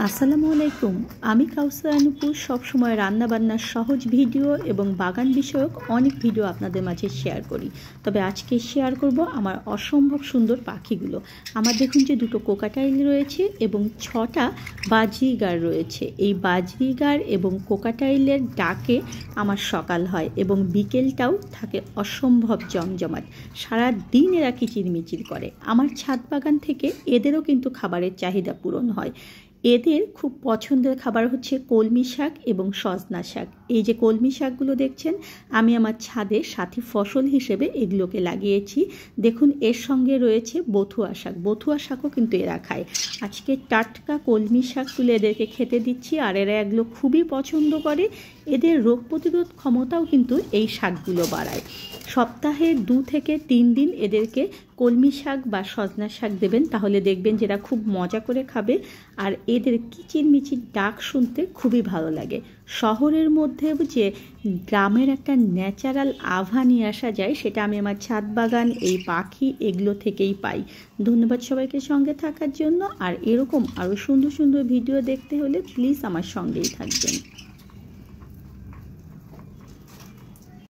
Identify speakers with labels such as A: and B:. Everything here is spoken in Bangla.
A: আসসালামু আলাইকুম। আমি কাউসার আনুপুর সবসময় রান্নাবান্নার সহজ ভিডিও এবং বাগান বিষয়ক অনেক ভিডিও আপনাদের মাঝে শেয়ার করি। তবে আজকে শেয়ার করব আমার অসম্ভব সুন্দর পাখিগুলো। আমার দেখুন যে দুটো কোকাটাইল রয়েছে এবং 6টা বাজরিগার রয়েছে। এই বাজরিগার এবং কোকাটাইলের ডাকে আমার সকাল হয় এবং বিকেলটাও থাকে অসম্ভব জমজমাট। সারা দিন এরা কিচিরমিচির করে। আমার ছাদ বাগান থেকে এদেরও কিন্তু খাবারের চাহিদা পূরণ হয়। এদের খুব পছন্দের খাবার হচ্ছে কলমি শাক এবং সজনা শাক। এই যে কলমি শাকগুলো দেখছেন, আমি আমার ছাদে সাথী ফসল হিসেবে এগুলোকে লাগিয়েছি। দেখুন এর সঙ্গে রয়েছে বথুয়া শাক। বথুয়া শাকও কিন্তু এরা খায়। আজকে টাটকা কলমি শাক তুলে এদেরকে খেতে দিচ্ছি, আর এরা এগুলো খুবই পছন্দ করে। এদের রোগ প্রতিরোধ ক্ষমতাও কিন্তু এই শাকগুলো বাড়ায়। সপ্তাহে 2 থেকে 3 দিন এদেরকে কলমি শাক বা সজনা শাক দেবেন, তাহলে দেখবেন যে এরা খুব মজা করে খাবে। আর এদের কিচিরমিচির ডাক শুনতে খুবই ভালো লাগে। শহরের মধ্যে যে গ্রামের একটা ন্যাচারাল আভা নিয়ে আসা যায়, সেটা আমি আমার ছাদ বাগান, এই পাখি, এগুলো থেকেই পাই। ধন্যবাদ সবাইকে সঙ্গে থাকার জন্য। আর এরকম আরও সুন্দর সুন্দর ভিডিও দেখতে হলে প্লিজ আমার সঙ্গেই থাকবেন।